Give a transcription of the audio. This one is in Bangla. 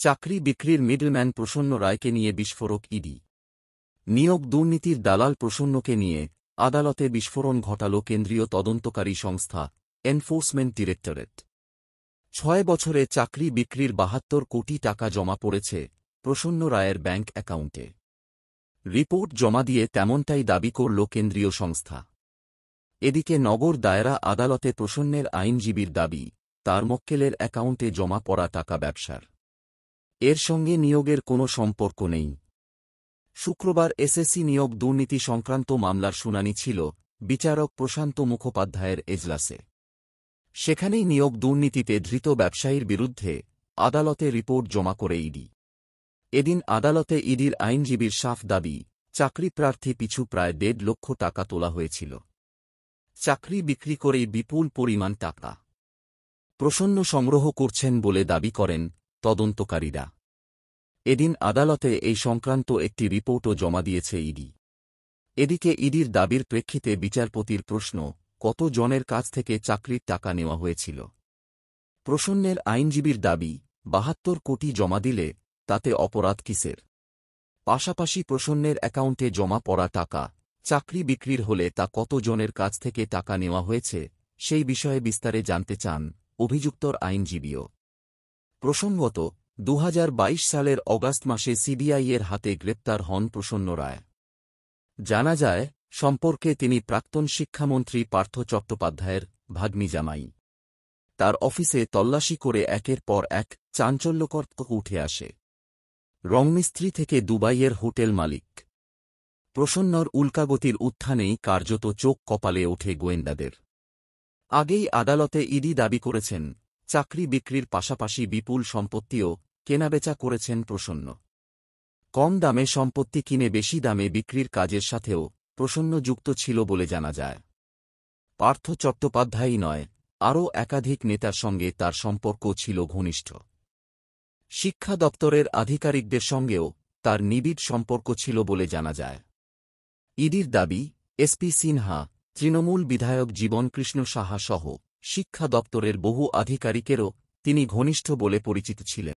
চাকরি বিক্রির মিডলম্যান প্রসন্ন রায়কে নিয়ে বিস্ফোরক ইডি। নিয়োগ দুর্নীতির দালাল প্রসন্নকে নিয়ে আদালতে বিস্ফোরণ ঘটাল কেন্দ্রীয় তদন্তকারী সংস্থা এনফোর্সমেন্ট ডিরেক্টরেট। 6 বছরে চাকরি বিক্রির 72 কোটি টাকা জমা পড়েছে প্রসন্ন রায়ের ব্যাংক অ্যাকাউন্টে। রিপোর্ট জমা দিয়ে তেমনটাই দাবি করল কেন্দ্রীয় সংস্থা। এদিকে নগর দায়রা আদালতে প্রসন্নের আইনজীবীর দাবি, তার মক্কেলের অ্যাকাউন্টে জমা পড়া টাকা ব্যবসার। এর সঙ্গে নিয়োগের কোনো সম্পর্ক নেই। শুক্রবার এসএসসি নিয়োগ দুর্নীতি সংক্রান্ত মামলার শুনানি ছিল বিচারক প্রশান্ত মুখোপাধ্যায়ের এজলাসে। সেখানেই নিয়োগ দুর্নীতিতে ধৃত ব্যবসায়ীর বিরুদ্ধে আদালতে রিপোর্ট জমা করে ইডি। এদিন আদালতে ইডির আইনজীবীর সাফ দাবি, চাকরি প্রার্থী পিছু প্রায় 1.5 লক্ষ টাকা তোলা হয়েছিল। চাকরি বিক্রি করেই বিপুল পরিমাণ টাকা প্রসন্ন সংগ্রহ করছেন বলে দাবি করেন তদন্তকারীরা। এদিন আদালতে এই সংক্রান্ত একটি রিপোর্টও জমা দিয়েছে ইডি। এদিকে ইডির দাবির প্রেক্ষিতে বিচারপতির প্রশ্ন, কত জনের কাছ থেকে চাকরির টাকা নেওয়া হয়েছিল। প্রসন্নের আইনজীবীর দাবি, 72 কোটি জমা দিলে তাতে অপরাধ কিসের। পাশাপাশি প্রসন্নের অ্যাকাউন্টে জমা পড়া টাকা চাকরি বিক্রির হলে তা কত জনের কাছ থেকে টাকা নেওয়া হয়েছে সেই বিষয়ে বিস্তারে জানতে চান অভিযুক্তর আইনজীবীও। প্রসঙ্গত, 2022 সালের অগাস্ট মাসে সিবিআই-এর হাতে গ্রেপ্তার হন প্রসন্ন রায়। জানা যায়, সম্পর্কে তিনি প্রাক্তন শিক্ষামন্ত্রী পার্থ চট্টোপাধ্যায়ের ভাগ্নি জামাই। তার অফিসে তল্লাশি করে একের পর এক চাঞ্চল্যকর তথ্য উঠে আসে। রংমিস্ত্রি থেকে দুবাইয়ের হোটেল মালিক। প্রসন্নর উল্কাগতির উত্থানেই কার্যত চোখ কপালে ওঠে গোয়েন্দাদের। আগেই আদালতে ইডি দাবি করেছেন, চাকরি বিক্রির পাশাপাশি বিপুল সম্পত্তিও কেনাবেচা করেছেন প্রসন্ন। কম দামে সম্পত্তি কিনে বেশি দামে বিক্রির কাজের সাথেও প্রসন্ন যুক্ত ছিল বলে জানা যায়। পার্থ চট্টোপাধ্যায়ই নয়, আরও একাধিক নেতার সঙ্গে তার সম্পর্ক ছিল ঘনিষ্ঠ। শিক্ষা দপ্তরের আধিকারিকদের সঙ্গেও তার নিবিড় সম্পর্ক ছিল বলে জানা যায়। ইডির দাবি, এসপি সিনহা, তৃণমূল বিধায়ক জীবনকৃষ্ণ সাহা সহ শিক্ষা দপ্তরের বহু আধিকারিকেরও তিনি ঘনিষ্ঠ বলে পরিচিত ছিলেন।